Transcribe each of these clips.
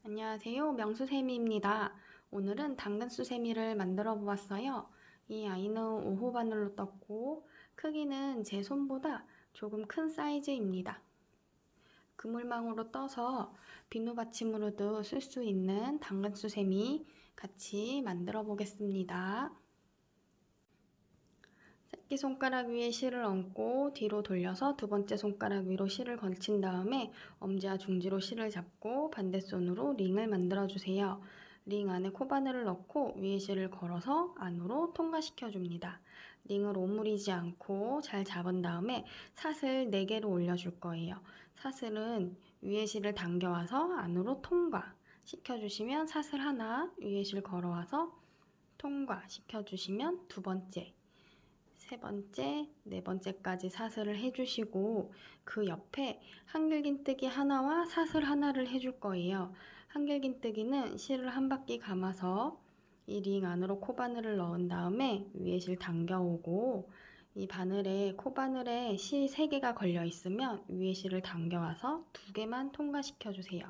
안녕하세요. 명수세미입니다. 오늘은 당근수세미를 만들어 보았어요. 이 아이는 5호 바늘로 떴고 크기는 제 손보다 조금 큰 사이즈입니다. 그물망으로 떠서 비누 받침으로도 쓸 수 있는 당근수세미 같이 만들어 보겠습니다. 새끼손가락 위에 실을 얹고 뒤로 돌려서 두 번째 손가락 위로 실을 걸친 다음에 엄지와 중지로 실을 잡고 반대손으로 링을 만들어 주세요. 링 안에 코바늘을 넣고 위에 실을 걸어서 안으로 통과시켜 줍니다. 링을 오므리지 않고 잘 잡은 다음에 사슬 4개로 올려줄 거예요. 사슬은 위에 실을 당겨와서 안으로 통과시켜 주시면 사슬 하나, 위에 실 걸어와서 통과시켜 주시면 두 번째, 세 번째, 네 번째까지 사슬을 해주시고 그 옆에 한길긴뜨기 하나와 사슬 하나를 해줄 거예요. 한길긴뜨기는 실을 한 바퀴 감아서 이 링 안으로 코바늘을 넣은 다음에 위에 실 당겨오고 이 바늘에 코바늘에 실 3개가 걸려 있으면 위에 실을 당겨와서 2개만 통과시켜 주세요.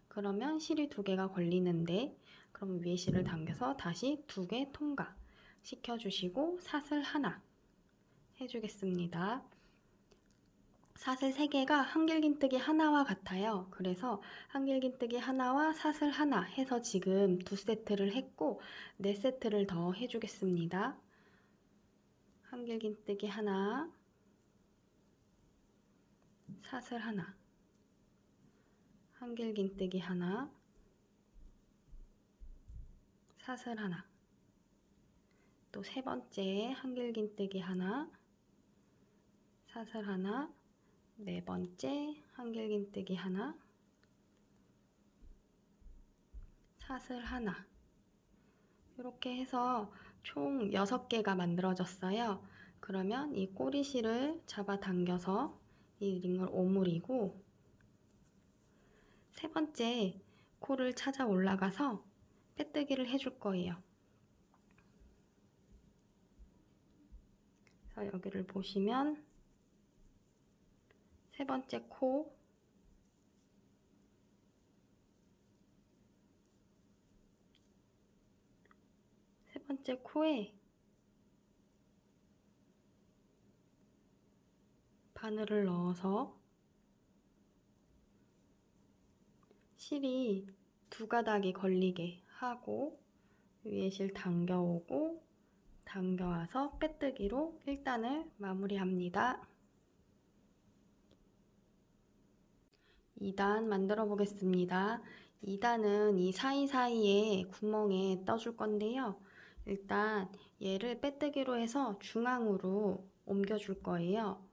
그러면 실이 2개가 걸리는데 그럼 위에 실을 당겨서 다시 2개 통과 시켜주시고 사슬 하나 해주겠습니다. 사슬 3개가 한길긴뜨기 하나와 같아요. 그래서 한길긴뜨기 하나와 사슬 하나 해서 지금 2세트를 했고 4세트를 더 해주겠습니다. 한길긴뜨기 하나, 사슬 하나, 한길긴뜨기 하나, 사슬 하나, 또 세 번째 한길긴뜨기 하나, 사슬 하나, 네 번째 한길긴뜨기 하나, 사슬 하나, 이렇게 해서 총 6개가 만들어졌어요. 그러면 이 꼬리실을 잡아 당겨서 이 링을 오므리고 세 번째 코를 찾아 올라가서 빼뜨기를 해줄 거예요. 그래서 여기를 보시면 세 번째 코, 세 번째 코에 바늘을 넣어서 실이 2가닥이 걸리게 하고 위에 실 당겨오고 당겨와서 빼뜨기로 1단을 마무리합니다. 2단 만들어 보겠습니다. 2단은 이 사이사이에 구멍에 떠줄 건데요. 일단 얘를 빼뜨기로 해서 중앙으로 옮겨 줄 거예요.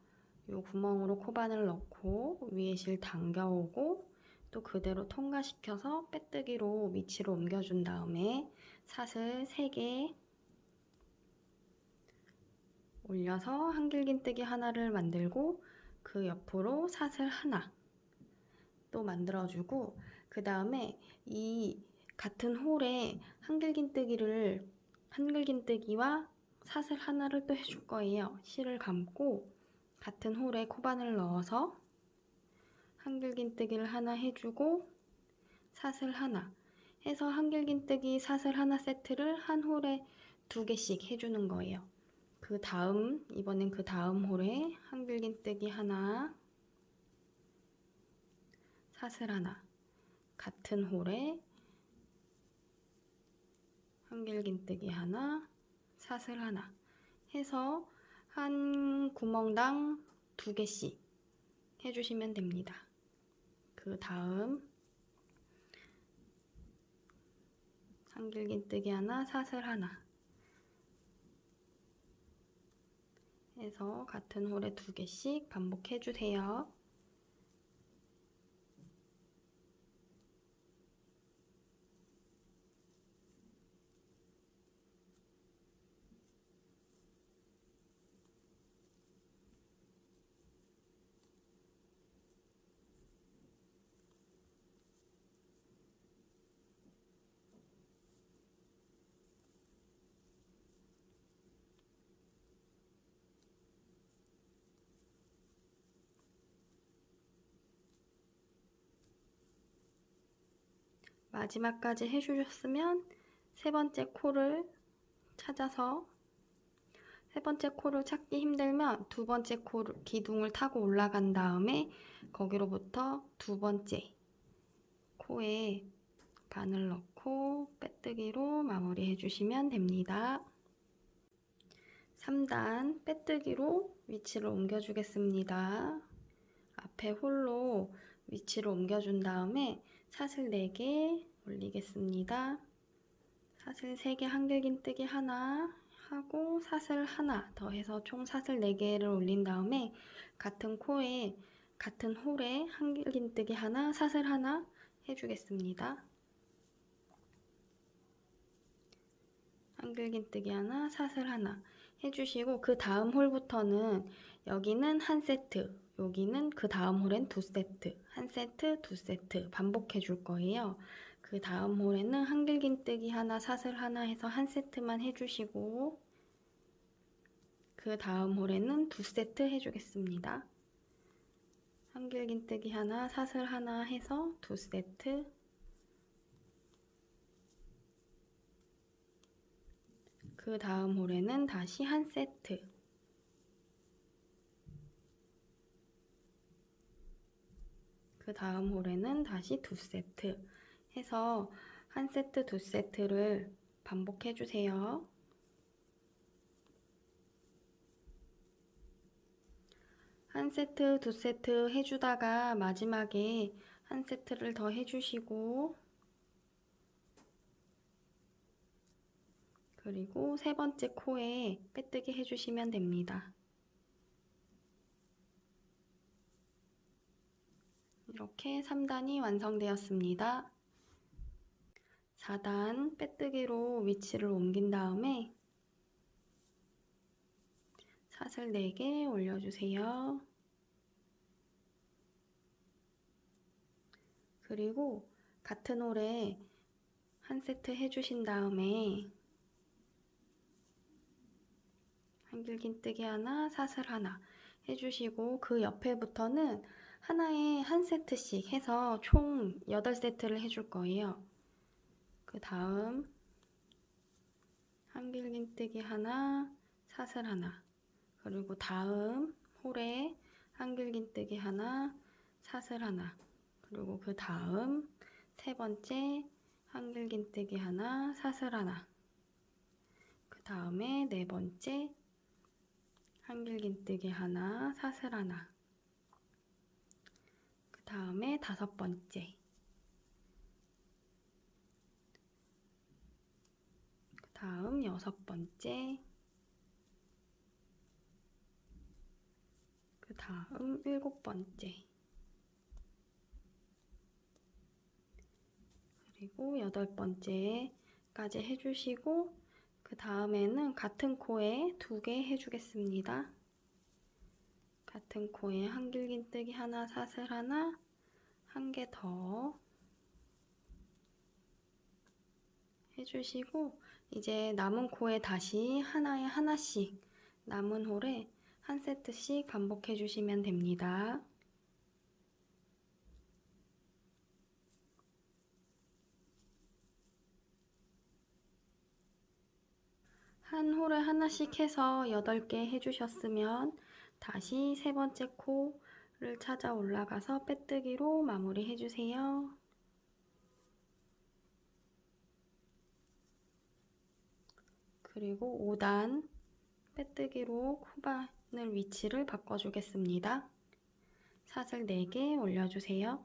이 구멍으로 코바늘 넣고 위에 실 당겨오고 또 그대로 통과시켜서 빼뜨기로 위치로 옮겨준 다음에 사슬 3개 올려서 한길긴뜨기 하나를 만들고 그 옆으로 사슬 하나 또 만들어주고 그 다음에 이 같은 홀에 한길긴뜨기와 사슬 하나를 또 해줄 거예요. 실을 감고 같은 홀에 코바늘 넣어서 한길긴뜨기를 하나 해주고 사슬 하나 해서 한길긴뜨기 사슬 하나 세트를 한 홀에 2개씩 해주는 거예요. 이번엔 그 다음 홀에 한길긴뜨기 하나, 사슬 하나, 같은 홀에 한길긴뜨기 하나, 사슬 하나 해서 한 구멍당 2개씩 해주시면 됩니다. 그 다음 한길긴뜨기 하나, 사슬 하나 해서 같은 홀에 2개씩 반복해주세요. 마지막까지 해주셨으면 세 번째 코를 찾아서, 세 번째 코를 찾기 힘들면 두 번째 코 기둥을 타고 올라간 다음에 거기로부터 두 번째 코에 바늘 넣고 빼뜨기로 마무리 해주시면 됩니다. 3단 빼뜨기로 위치를 옮겨주겠습니다. 앞에 홀로 위치를 옮겨준 다음에 사슬 4개 올리겠습니다. 사슬 3개 한길긴뜨기 하나 하고 사슬 하나 더해서 총 사슬 4개를 올린 다음에 같은 코에 같은 홀에 한길긴뜨기 하나 사슬 하나 해주겠습니다. 한길긴뜨기 하나 사슬 하나 해주시고 그 다음 홀부터는 여기는 한 세트, 여기는 그 다음 홀엔 두 세트, 한 세트, 두 세트 반복해 줄 거예요. 그 다음 홀에는 한길긴뜨기 하나 사슬 하나 해서 한 세트만 해주시고 그 다음 홀에는 두 세트 해주겠습니다. 한길긴뜨기 하나 사슬 하나 해서 두 세트, 그 다음 홀에는 다시 한 세트, 그 다음 홀에는 다시 두 세트 해서 한 세트, 두 세트를 반복해 주세요. 한 세트, 두 세트 해주다가 마지막에 한 세트를 더 해주시고 그리고 세 번째 코에 빼뜨기 해주시면 됩니다. 이렇게 3단이 완성되었습니다. 4단 빼뜨기로 위치를 옮긴 다음에 사슬 4개 올려주세요. 그리고 같은 홀에 한 세트 해주신 다음에 한길긴뜨기 하나, 사슬 하나 해주시고 그 옆에부터는 하나에 한 세트씩 해서 총 8세트를 해줄 거예요. 그 다음 한길긴뜨기 하나, 사슬 하나 그리고 다음 홀에 한길긴뜨기 하나, 사슬 하나 그리고 그 다음 세 번째 한길긴뜨기 하나, 사슬 하나 그 다음에 네 번째 한길긴뜨기 하나, 사슬 하나 그 다음에 다섯 번째 그 다음 여섯 번째 그 다음 일곱 번째 그리고 여덟 번째까지 해주시고 그 다음에는 같은 코에 2개 해주겠습니다. 같은 코에 한길긴뜨기 하나, 사슬 하나, 한 개 더 해주시고 이제 남은 코에 다시 하나에 하나씩 남은 홀에 한 세트씩 반복해 주시면 됩니다. 한 홀에 하나씩 해서 8개 해주셨으면 다시 세 번째 코를 찾아 올라가서 빼뜨기로 마무리 해주세요. 그리고 5단 빼뜨기로 코바늘 위치를 바꿔주겠습니다. 사슬 4개 올려주세요.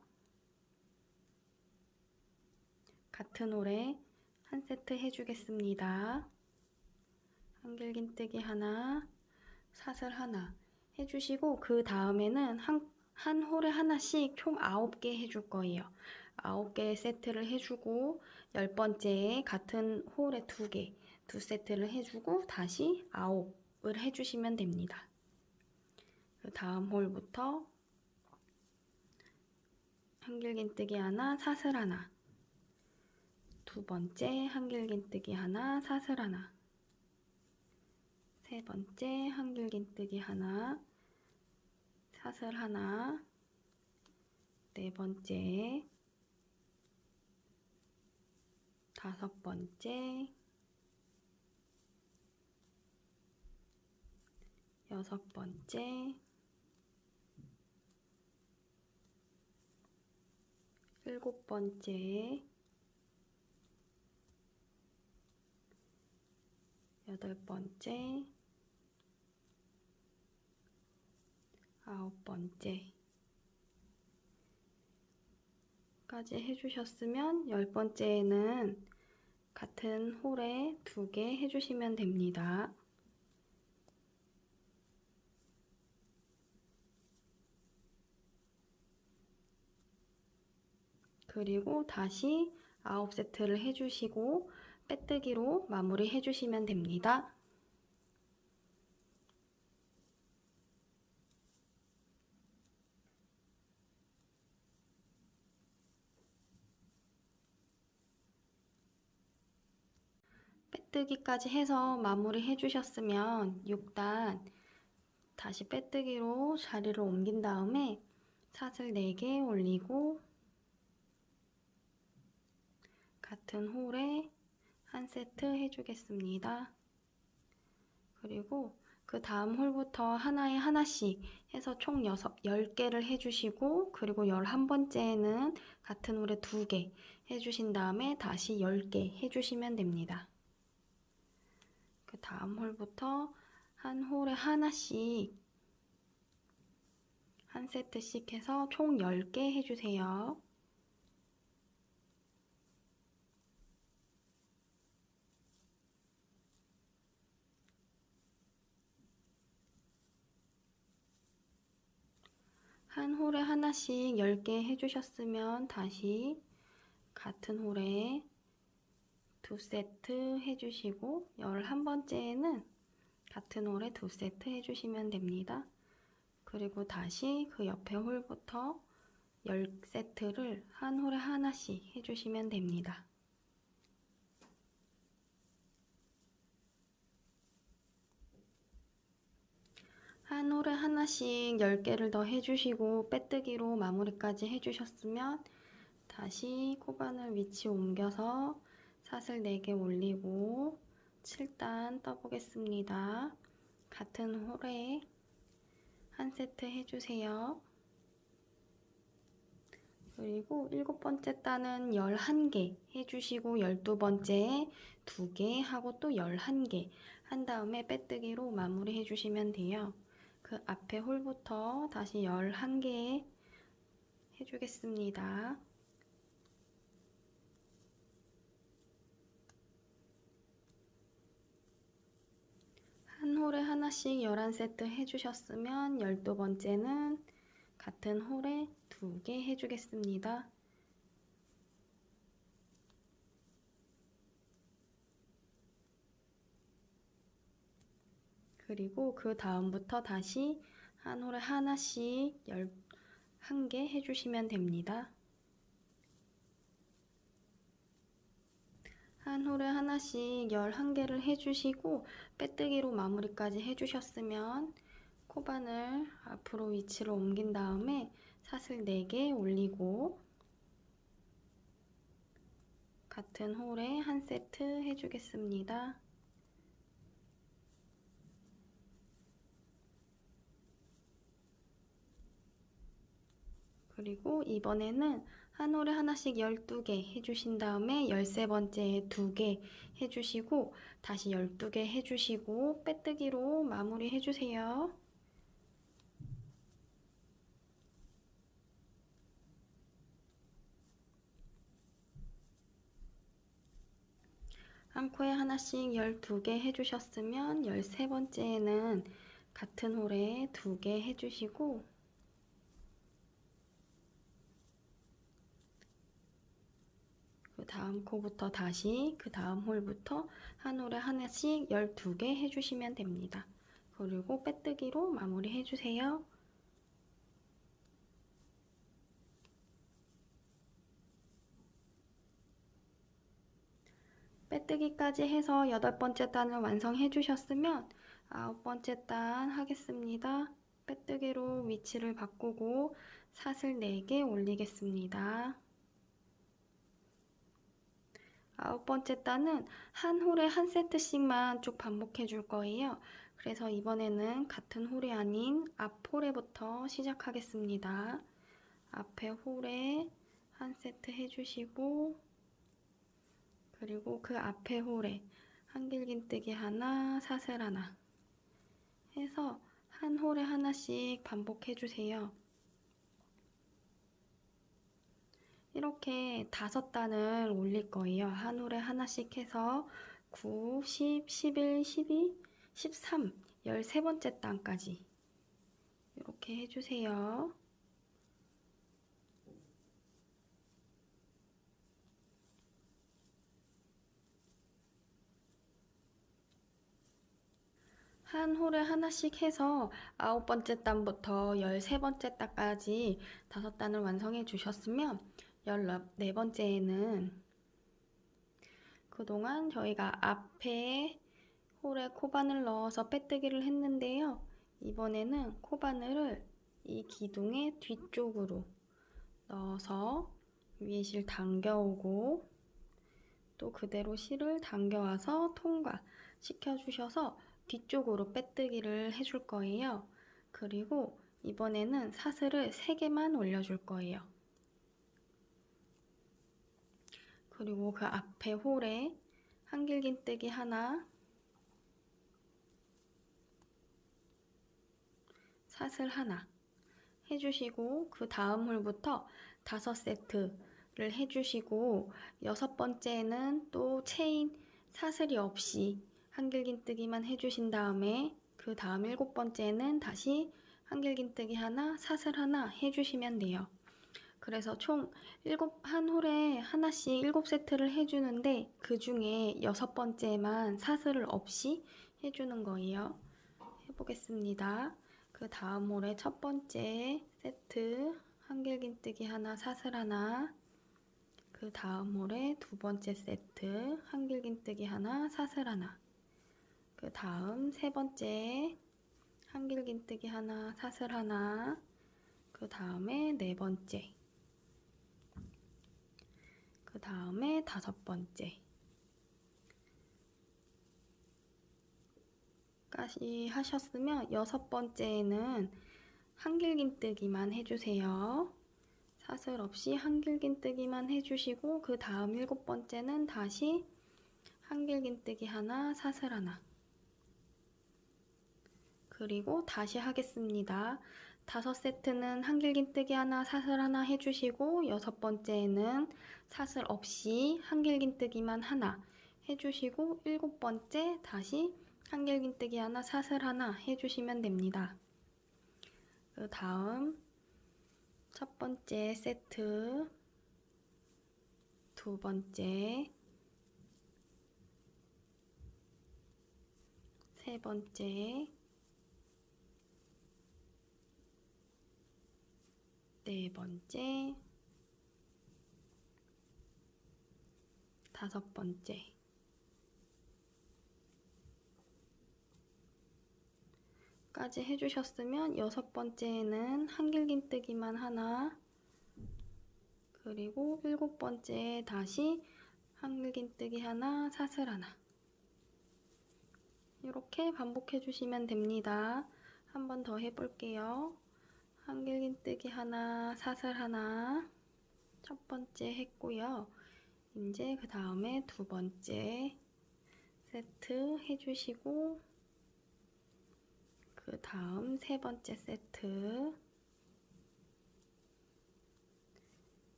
같은 홀에 한 세트 해주겠습니다. 한길긴뜨기 하나, 사슬 하나 해주시고 그 다음에는 한 홀에 하나씩 총 9개 해줄 거예요. 9개 세트를 해주고 10번째에 같은 홀에 2개, 두 세트를 해주고 다시 9을 해주시면 됩니다. 그 다음 홀부터 한길긴뜨기 하나, 사슬 하나 두 번째 한길긴뜨기 하나, 사슬 하나 세 번째 한길긴뜨기 하나, 사슬 하나 네 번째 5번째, 6번째, 7번째, 8번째, 9번째 까지 해주셨으면 10번째에는 같은 홀에 2개 해주시면 됩니다. 그리고 다시 9세트를 해주시고 빼뜨기로 마무리 해주시면 됩니다. 빼뜨기까지 해서 마무리 해주셨으면 6단 다시 빼뜨기로 자리를 옮긴 다음에 사슬 4개 올리고 같은 홀에 한 세트 해주겠습니다. 그리고 그 다음 홀부터 하나에 하나씩 해서 총 10개를 해주시고 그리고 11번째에는 같은 홀에 2개 해주신 다음에 다시 10개 해주시면 됩니다. 그 다음 홀부터 한 홀에 하나씩 한 세트씩 해서 총 10개 해주세요. 한 홀에 하나씩 10개 해주셨으면 다시 같은 홀에 2세트 해주시고 11번째에는 같은 홀에 2세트 해주시면 됩니다. 그리고 다시 그 옆에 홀부터 10세트를 한 홀에 하나씩 해주시면 됩니다. 한 홀에 하나씩 10개를 더 해주시고 빼뜨기로 마무리까지 해주셨으면 다시 코바늘 위치 옮겨서 사슬 4개 올리고 7단 떠보겠습니다. 같은 홀에 한 세트 해주세요. 그리고 7번째 단은 11개 해주시고 12번째에 2개 하고 또 11개 한 다음에 빼뜨기로 마무리 해주시면 돼요. 그 앞에 홀부터 다시 11개 해주겠습니다. 한 홀에 하나씩 11세트 해주셨으면 12번째는 같은 홀에 2개 해주겠습니다. 그리고 그 다음부터 다시 한 홀에 하나씩 11개 해주시면 됩니다. 한 홀에 하나씩 11개를 해주시고 빼뜨기로 마무리까지 해주셨으면 코바늘 앞으로 위치를 옮긴 다음에 사슬 4개 올리고 같은 홀에 한 세트 해주겠습니다. 그리고 이번에는 한 홀에 하나씩 12개 해주신 다음에 13번째에 2개 해주시고 다시 12개 해주시고 빼뜨기로 마무리 해주세요. 한 코에 하나씩 12개 해주셨으면 13번째에는 같은 홀에 2개 해주시고 그 다음 코부터 다시 그 다음 홀부터 한 홀에 하나씩 12개 해주시면 됩니다. 그리고 빼뜨기로 마무리 해주세요. 빼뜨기까지 해서 8번째 단을 완성해 주셨으면 9번째 단 하겠습니다. 빼뜨기로 위치를 바꾸고 사슬 4개 올리겠습니다. 아홉 번째 단은 한 홀에 한 세트씩만 쭉 반복해 줄 거예요. 그래서 이번에는 같은 홀이 아닌 앞 홀에부터 시작하겠습니다. 앞에 홀에 한 세트 해주시고, 그리고 그 앞에 홀에 한길긴뜨기 하나, 사슬 하나 해서 한 홀에 하나씩 반복해 주세요. 이렇게 5단을 올릴 거예요. 한 홀에 하나씩 해서 9, 10, 11, 12, 13, 13번째 단까지 이렇게 해주세요. 한 홀에 하나씩 해서 9번째 단부터 13번째 단까지 5단을 완성해 주셨으면 14번째에는 그동안 저희가 앞에 홀에 코바늘 넣어서 빼뜨기를 했는데요. 이번에는 코바늘을 이 기둥의 뒤쪽으로 넣어서 위에 실 당겨오고 또 그대로 실을 당겨와서 통과시켜 주셔서 뒤쪽으로 빼뜨기를 해줄 거예요. 그리고 이번에는 사슬을 3개만 올려줄 거예요. 그리고 그 앞에 홀에 한길긴뜨기 하나, 사슬 하나 해주시고 그 다음 홀부터 5세트를 해주시고 6번째는 또 체인 사슬이 없이 한길긴뜨기만 해주신 다음에 그 다음 7번째는 다시 한길긴뜨기 하나, 사슬 하나 해주시면 돼요. 그래서 총 한 홀에 하나씩 7세트를 해주는데 그 중에 6번째만 사슬을 없이 해주는 거예요. 해보겠습니다. 그 다음 홀에 첫 번째 세트 한길긴뜨기 하나, 사슬 하나. 그 다음 홀에 두 번째 세트 한길긴뜨기 하나, 사슬 하나. 그 다음 세 번째 한길긴뜨기 하나, 사슬 하나. 그 다음에 네 번째. 그 다음에 5번째. 까지 하셨으면 6번째에는 한길긴뜨기만 해주세요. 사슬 없이 한길긴뜨기만 해주시고 그 다음 7번째는 다시 한길긴뜨기 하나, 사슬 하나. 그리고 다시 하겠습니다. 5세트는 한길긴뜨기 하나, 사슬 하나 해주시고 6번째에는 사슬 없이 한길긴뜨기만 하나 해주시고 7번째 다시 한길긴뜨기 하나, 사슬 하나 해주시면 됩니다. 그 다음 첫 번째 세트, 두 번째, 세 번째, 네 번째, 5번째. 까지 해주셨으면 6번째에는 한길긴뜨기만 하나, 그리고 7번째 다시 한길긴뜨기 하나, 사슬 하나. 이렇게 반복해 주시면 됩니다. 한 번 더 해볼게요. 한길긴뜨기 하나, 사슬 하나. 첫 번째 했고요. 이제 그 다음에 두 번째 세트 해주시고 그 다음 세 번째 세트,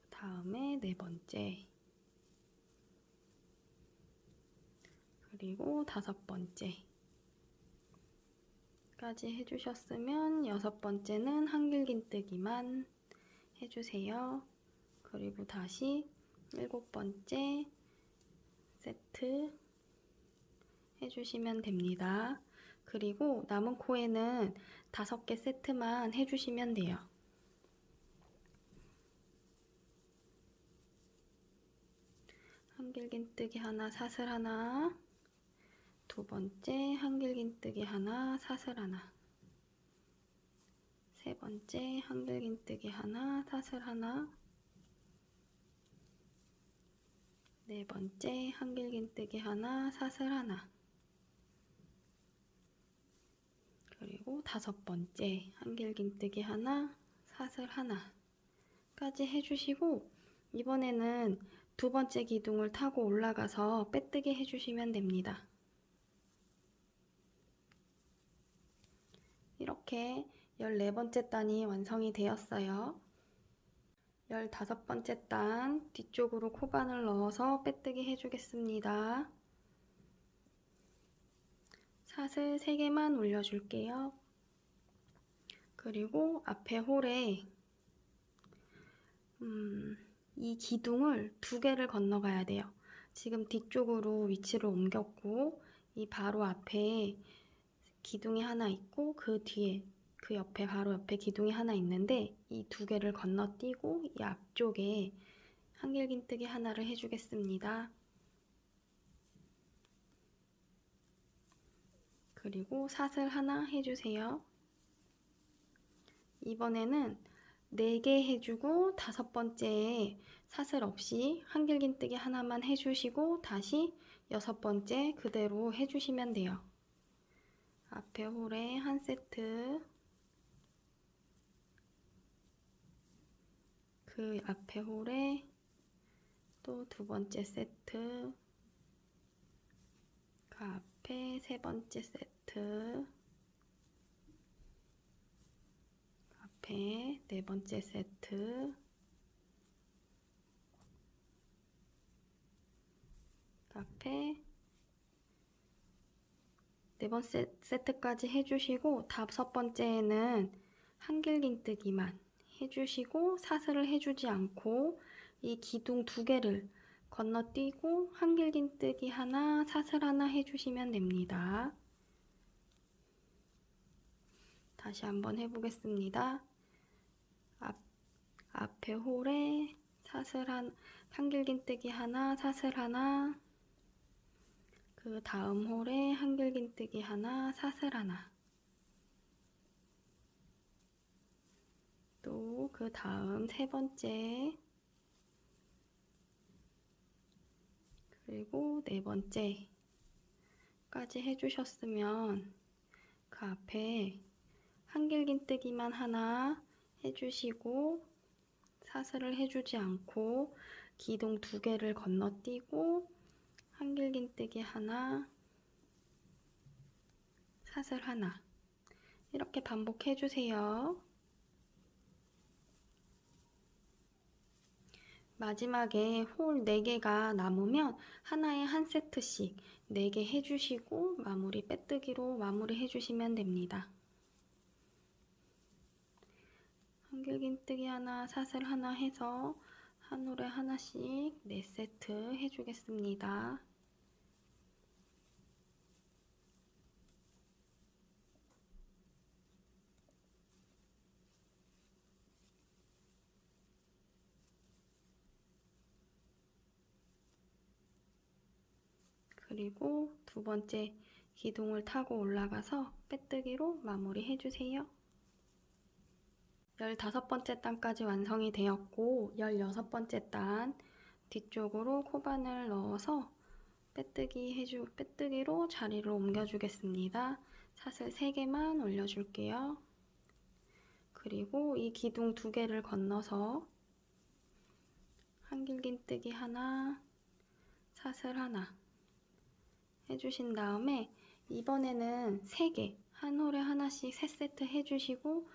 다음에 네 번째, 그리고 5번째 까지 해주셨으면 6번째는 한길긴뜨기만 해주세요. 그리고 다시 7번째 세트 해주시면 됩니다. 그리고 남은 코에는 5개 세트만 해주시면 돼요. 한길긴뜨기 하나, 사슬 하나. 두 번째 한길긴뜨기 하나, 사슬 하나. 세 번째 한길긴뜨기 하나, 사슬 하나. 네 번째 한길긴뜨기 하나, 사슬 하나. 그리고 다섯 번째 한길긴뜨기 하나, 사슬 하나까지 해주시고 이번에는 두 번째 기둥을 타고 올라가서 빼뜨기 해주시면 됩니다. 이렇게 14번째 단이 완성이 되었어요. 15번째 단 뒤쪽으로 코반을 넣어서 빼뜨기 해주겠습니다. 사슬 3개만 올려줄게요. 그리고 앞에 홀에 이 기둥을 2개를 건너가야 돼요. 지금 뒤쪽으로 위치를 옮겼고 이 바로 앞에 기둥이 하나 있고 그 뒤에 그 옆에 바로 옆에 기둥이 하나 있는데 이 2개를 건너뛰고 이 앞쪽에 한길긴뜨기 하나를 해주겠습니다. 그리고 사슬 하나 해주세요. 이번에는 4개 해주고 5번째에 사슬 없이 한길긴뜨기 하나만 해주시고 다시 6번째 그대로 해주시면 돼요. 앞에 홀에 한 세트, 그 앞에 홀에 또 2번째 세트, 그 앞에 3번째 세트, 앞에 4번째 세트, 앞에 4번째 세트까지 해주시고 5번째에는 한길긴뜨기만 해주시고 사슬을 해주지 않고 이 기둥 2개를 건너뛰고 한길긴뜨기 하나, 사슬 하나 해주시면 됩니다. 다시 한번 해보겠습니다. 앞에 홀에 한길긴뜨기 하나, 사슬 하나, 그 다음 홀에 한길긴뜨기 하나, 사슬 하나, 또 그 다음 3번째, 그리고 4번째까지 해주셨으면 그 앞에 한길긴뜨기만 하나 해주시고 사슬을 해주지 않고 기둥 2개를 건너뛰고 한길긴뜨기 하나, 사슬 하나 이렇게 반복해주세요. 마지막에 홀 4개가 남으면 하나에 한 세트씩 4개 해주시고 마무리 빼뜨기로 마무리 해주시면 됩니다. 한길긴뜨기 하나, 사슬 하나 해서 한 홀에 하나씩 4세트 해주겠습니다. 그리고 2번째 기둥을 타고 올라가서 빼뜨기로 마무리 해주세요. 15번째 단까지 완성이 되었고 16번째 단 뒤쪽으로 코바늘 넣어서 빼뜨기로 자리를 옮겨주겠습니다. 사슬 3개만 올려줄게요. 그리고 이 기둥 2개를 건너서 한길긴뜨기 하나, 사슬 하나 해주신 다음에 이번에는 3개, 한 홀에 하나씩 3세트 해주시고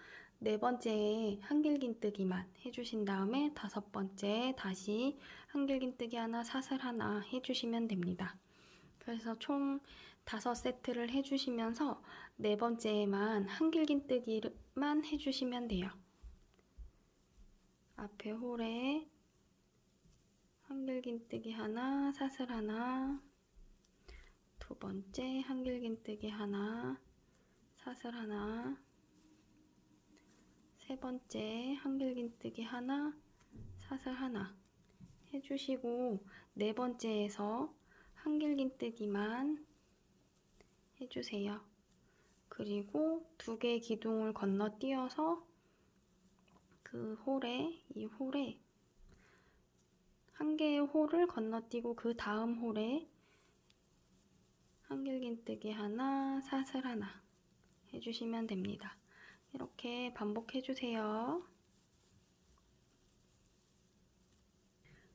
4번째에 한길긴뜨기만 해주신 다음에 5번째에 다시 한길긴뜨기 하나, 사슬 하나 해주시면 됩니다. 그래서 총 5세트를 해주시면서 4번째에만 한길긴뜨기만 해주시면 돼요. 앞에 홀에 한길긴뜨기 하나, 사슬 하나, 2번째 한길긴뜨기 하나, 사슬 하나, 3번째 한길긴뜨기 하나, 사슬 하나 해주시고 4번째에서 한길긴뜨기만 해주세요. 그리고 2개 기둥을 건너뛰어서 이 홀에 한 개의 홀을 건너뛰고 그 다음 홀에 한길긴뜨기 하나, 사슬 하나 해주시면 됩니다. 이렇게 반복해주세요.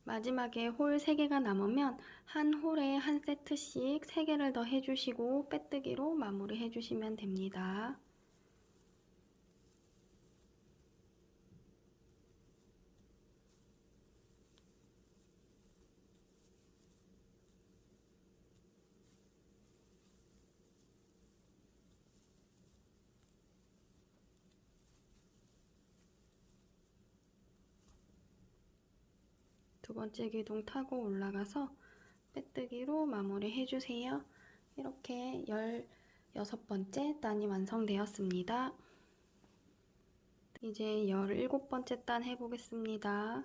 마지막에 홀 3개가 남으면 한 홀에 한 세트씩 3개를 더 해주시고 빼뜨기로 마무리 해주시면 됩니다. 두 번째 기둥 타고 올라가서 빼뜨기로 마무리 해주세요. 이렇게 16번째 단이 완성되었습니다. 이제 17번째 단 해보겠습니다.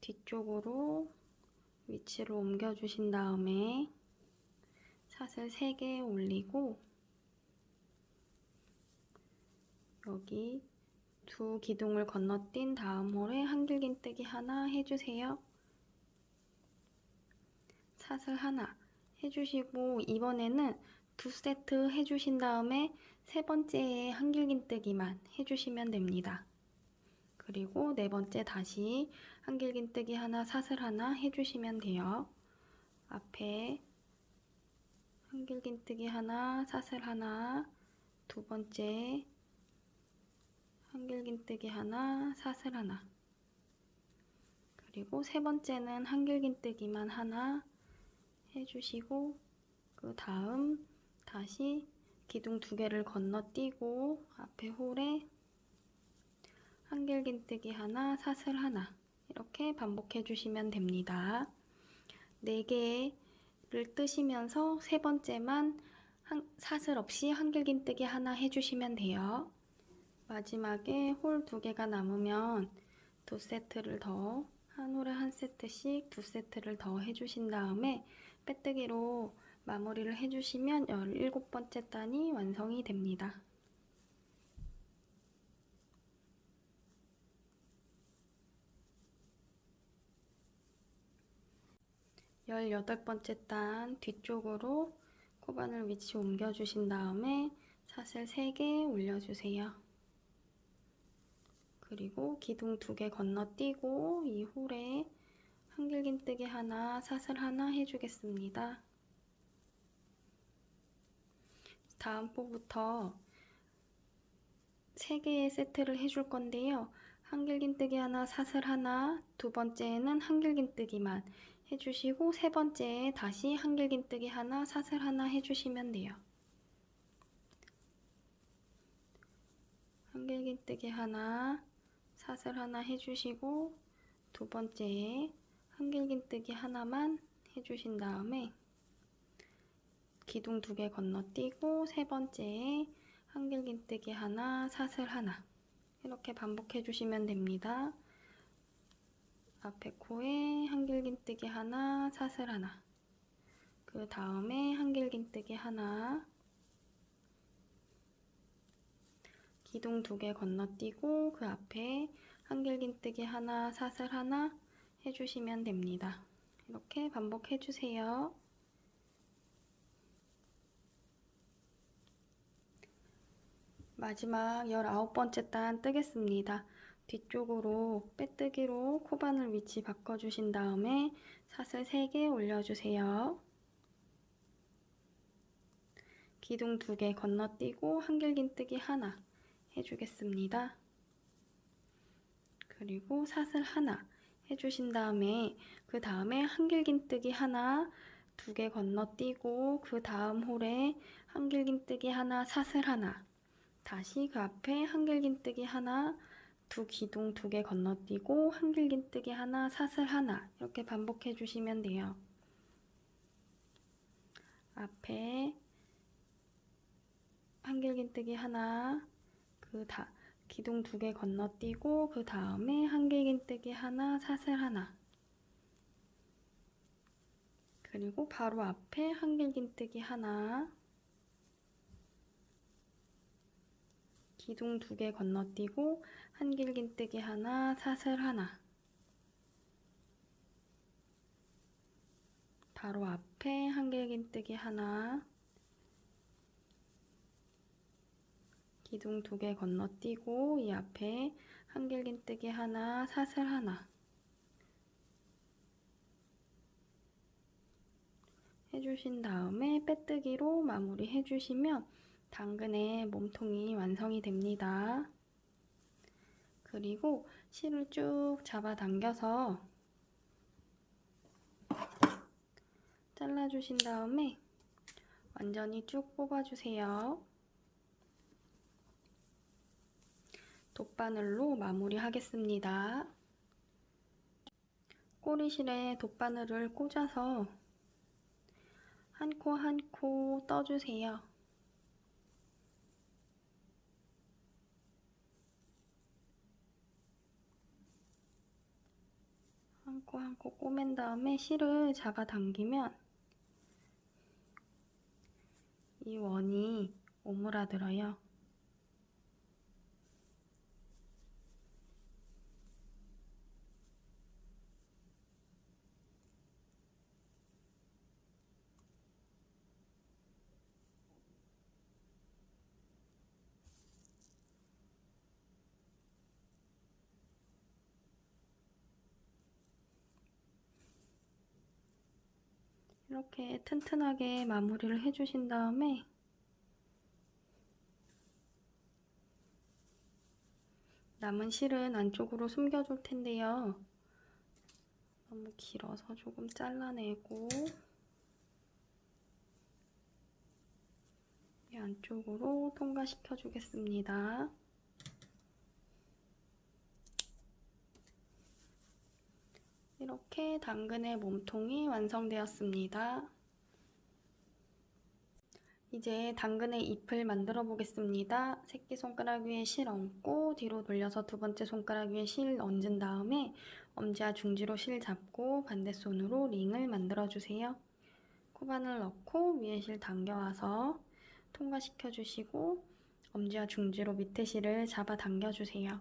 뒤쪽으로 위치를 옮겨주신 다음에 사슬 3개 올리고 여기 두 기둥을 건너뛴 다음 홀에 한길긴뜨기 하나 해주세요. 사슬 하나 해주시고 이번에는 2세트 해주신 다음에 세 번째에 한길긴뜨기만 해주시면 됩니다. 그리고 네 번째 다시 한길긴뜨기 하나, 사슬 하나 해주시면 돼요. 앞에 한길긴뜨기 하나, 사슬 하나, 두 번째 한길긴뜨기 하나, 사슬 하나, 그리고 세 번째는 한길긴뜨기만 하나 해주시고 그 다음 다시 기둥 2개를 건너뛰고 앞에 홀에 한길긴뜨기 하나, 사슬 하나 이렇게 반복해 주시면 됩니다. 4개를 뜨시면서 세 번째만 사슬 없이 한길긴뜨기 하나 해주시면 돼요. 마지막에 홀 2개가 남으면 2세트를 더, 한 홀에 한 세트씩 2세트를 더 해주신 다음에 빼뜨기로 마무리를 해주시면 17번째 단이 완성이 됩니다. 18번째 단 뒤쪽으로 코바늘 위치 옮겨주신 다음에 사슬 3개 올려주세요. 그리고 기둥 2개 건너뛰고 이 홀에 한길긴뜨기 하나, 사슬 하나 해주겠습니다. 다음 포부터 3개의 세트를 해줄 건데요. 한길긴뜨기 하나, 사슬 하나, 두 번째는 한길긴뜨기만 해주시고 세 번째에 다시 한길긴뜨기 하나, 사슬 하나 해주시면 돼요. 한길긴뜨기 하나, 사슬 하나 해주시고 두 번째에 한길긴뜨기 하나만 해주신 다음에 기둥 2개 건너뛰고 세 번째에 한길긴뜨기 하나, 사슬 하나 이렇게 반복해 주시면 됩니다. 앞에 코에 한길긴뜨기 하나, 사슬 하나, 그 다음에 한길긴뜨기 하나, 기둥 2개 건너뛰고 그 앞에 한길긴뜨기 하나, 사슬 하나 해주시면 됩니다. 이렇게 반복해 주세요. 마지막 19번째 단 뜨겠습니다. 뒤쪽으로 빼뜨기로 코바늘 위치 바꿔주신 다음에 사슬 3개 올려주세요. 기둥 2개 건너뛰고 한길긴뜨기 하나 해주겠습니다. 그리고 사슬 하나 해주신 다음에 그 다음에 한길긴뜨기 하나 2개 건너뛰고 그 다음 홀에 한길긴뜨기 하나, 사슬 하나, 다시 그 앞에 한길긴뜨기 하나, 두 기둥 2개 건너뛰고 한길긴뜨기 하나, 사슬 하나 이렇게 반복해 주시면 돼요. 앞에 한길긴뜨기 하나, 기둥 2개 건너뛰고 그 다음에 한길긴뜨기 하나, 사슬 하나, 그리고 바로 앞에 한길긴뜨기 하나, 기둥 2개 건너뛰고 한길긴뜨기 하나, 사슬 하나, 바로 앞에 한길긴뜨기 하나, 기둥 2개 건너뛰고 이 앞에 한길긴뜨기 하나, 사슬 하나 해주신 다음에 빼뜨기로 마무리 해주시면 당근의 몸통이 완성이 됩니다. 그리고 실을 쭉 잡아당겨서 잘라주신 다음에 완전히 쭉 뽑아주세요. 돗바늘로 마무리 하겠습니다. 꼬리실에 돗바늘을 꽂아서 한 코 한 코 떠주세요. 한 코 한 코 꼬맨 다음에 실을 잡아당기면 이 원이 오므라들어요. 이렇게 튼튼하게 마무리를 해주신 다음에 남은 실은 안쪽으로 숨겨줄 텐데요. 너무 길어서 조금 잘라내고 이 안쪽으로 통과시켜 주겠습니다. 이렇게 당근의 몸통이 완성되었습니다. 이제 당근의 잎을 만들어 보겠습니다. 새끼손가락 위에 실 얹고 뒤로 돌려서 2번째 손가락 위에 실 얹은 다음에 엄지와 중지로 실 잡고 반대손으로 링을 만들어 주세요. 코바늘 넣고 위에 실 당겨와서 통과시켜 주시고 엄지와 중지로 밑에 실을 잡아 당겨 주세요.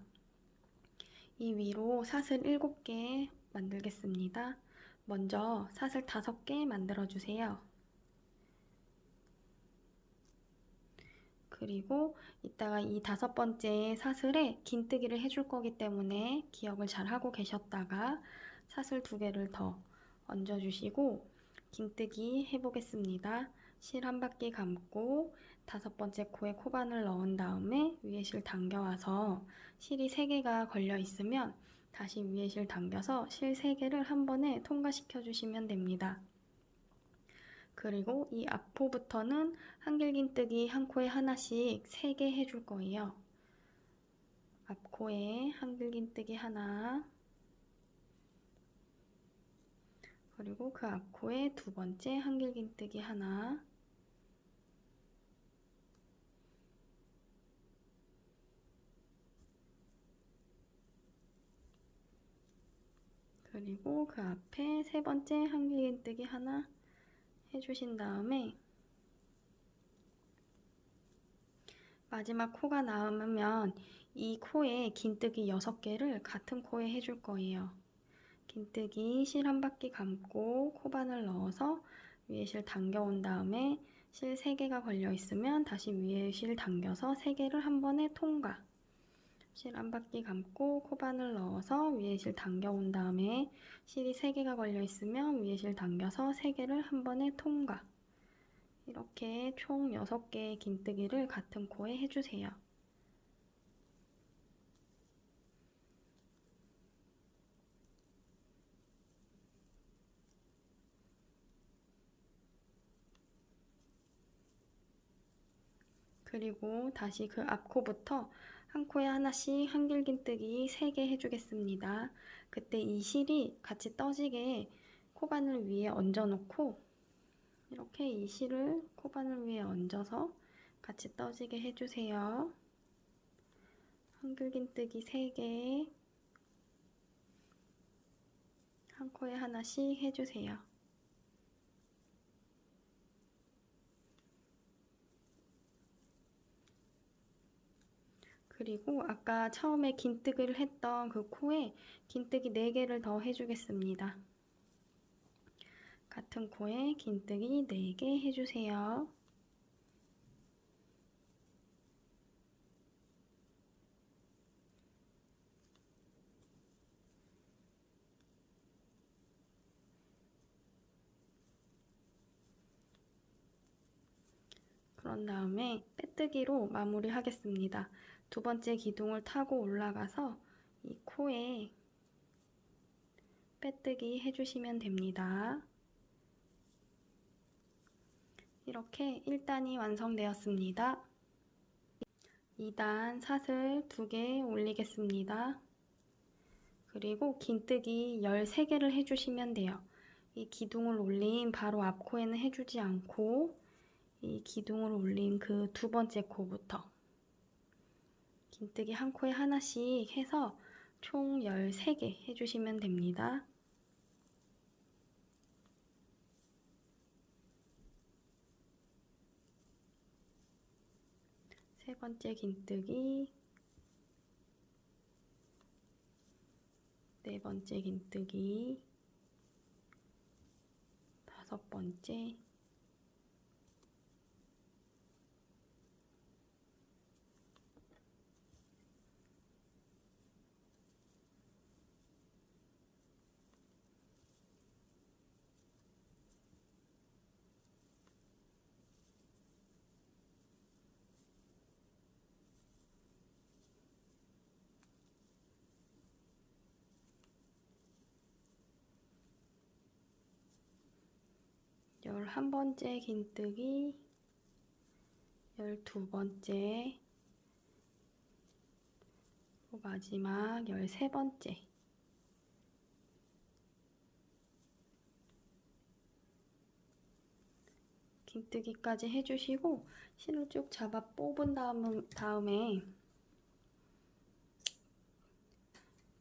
이 위로 사슬 7개 만들겠습니다. 먼저 사슬 5개 만들어 주세요. 그리고 이따가 이 5번째 사슬에 긴뜨기를 해줄 거기 때문에 기억을 잘 하고 계셨다가 사슬 2개를 더 얹어주시고 긴뜨기 해보겠습니다. 실 한 바퀴 감고 5번째 코에 코바늘 넣은 다음에 위에 실 당겨와서 실이 3개가 걸려 있으면 다시 위에 실 당겨서 실 3개를 한 번에 통과시켜 주시면 됩니다. 그리고 이 앞코부터는 한길긴뜨기 한 코에 하나씩 3개 해줄 거예요. 앞코에 한길긴뜨기 하나, 그리고 그 앞코에 2번째 한길긴뜨기 하나, 그리고 그 앞에 3번째 한길긴뜨기 하나 해주신 다음에 마지막 코가 남으면 이 코에 긴뜨기 6개를 같은 코에 해줄 거예요. 긴뜨기 실 한 바퀴 감고 코바늘 넣어서 위에 실 당겨온 다음에 실 3개가 걸려 있으면 다시 위에 실 당겨서 3개를 한 번에 통과. 실 한 바퀴 감고 코바늘 넣어서 위에 실 당겨온 다음에 실이 3개가 걸려 있으면 위에 실 당겨서 3개를 한 번에 통과. 이렇게 총 6개의 긴뜨기를 같은 코에 해주세요. 그리고 다시 그 앞코부터 한 코에 하나씩 한길긴뜨기 3개 해주겠습니다. 그때 이 실이 같이 떠지게 코바늘 위에 얹어놓고 이렇게 이 실을 코바늘 위에 얹어서 같이 떠지게 해주세요. 한길긴뜨기 3개, 한 코에 하나씩 해주세요. 그리고 아까 처음에 긴뜨기를 했던 그 코에 긴뜨기 4개를 더 해주겠습니다. 같은 코에 긴뜨기 4개 해주세요. 그런 다음에 빼뜨기로 마무리 하겠습니다. 두 번째 기둥을 타고 올라가서 이 코에 빼뜨기 해주시면 됩니다. 이렇게 1단이 완성되었습니다. 2단 사슬 2개 올리겠습니다. 그리고 긴뜨기 13개를 해주시면 돼요. 이 기둥을 올린 바로 앞 코에는 해주지 않고 이 기둥을 올린 그 두 번째 코부터 긴뜨기 한 코에 하나씩 해서 총 13개 해주시면 됩니다. 세 번째 긴뜨기, 네 번째 긴뜨기, 다섯 번째, 열한 번째 긴뜨기, 12번째, 마지막 13번째. 긴뜨기까지 해주시고 실을 쭉 잡아 뽑은 다음에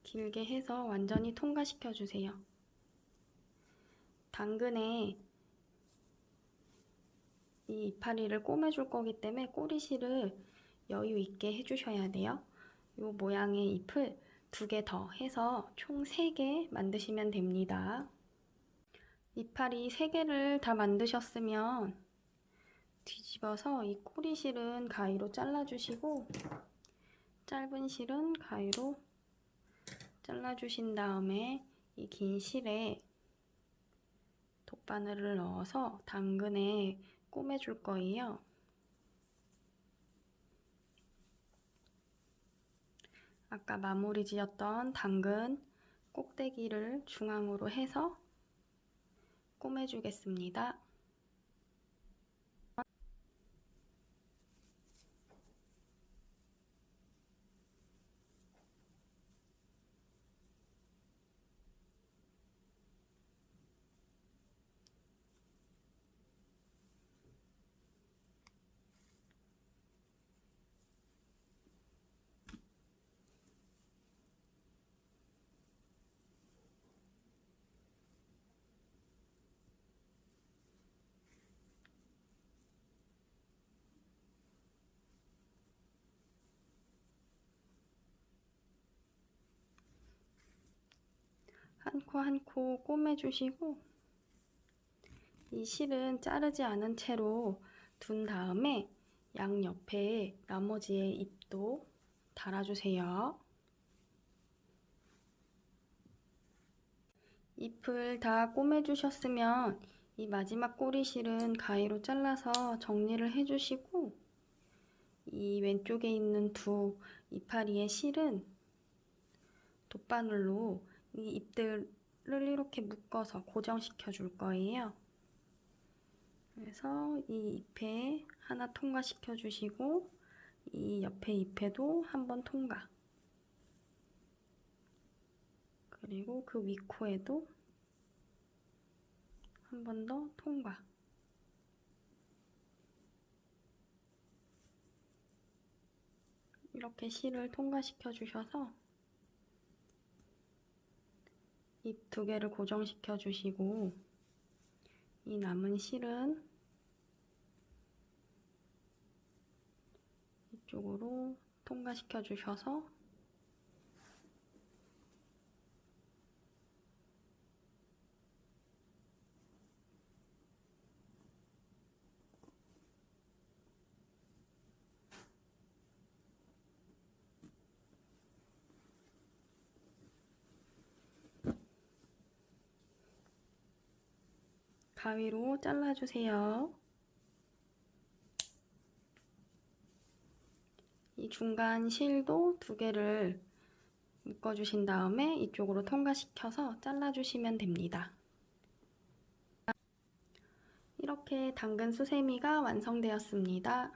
길게 해서 완전히 통과시켜 주세요. 당근에 이 이파리를 꼬매줄 거기 때문에 꼬리실을 여유 있게 해주셔야 돼요. 이 모양의 잎을 2개 더 해서 총 3개 만드시면 됩니다. 이파리 3개를 다 만드셨으면 뒤집어서 이 꼬리실은 가위로 잘라주시고 짧은 실은 가위로 잘라주신 다음에 이 긴 실에 돗바늘을 넣어서 당근에 꼬매줄 거예요. 아까 마무리 지었던 당근 꼭대기를 중앙으로 해서 꼬매주겠습니다. 한 코 한 코 꼬매주시고 이 실은 자르지 않은 채로 둔 다음에 양옆에 나머지의 잎도 달아주세요. 잎을 다 꼬매주셨으면 이 마지막 꼬리실은 가위로 잘라서 정리를 해주시고 이 왼쪽에 있는 두 이파리의 실은 돗바늘로 이 잎들을 이렇게 묶어서 고정시켜 줄 거예요. 그래서 이 잎에 하나 통과시켜 주시고 이 옆에 잎에도 한번 통과, 그리고 그 윗코에도 한 번 더 통과. 이렇게 실을 통과시켜 주셔서 잎 2개를 고정시켜 주시고 이 남은 실은 이쪽으로 통과시켜 주셔서 가위로 잘라주세요. 이 중간 실도 2개를 묶어주신 다음에 이쪽으로 통과시켜서 잘라주시면 됩니다. 이렇게 당근 수세미가 완성되었습니다.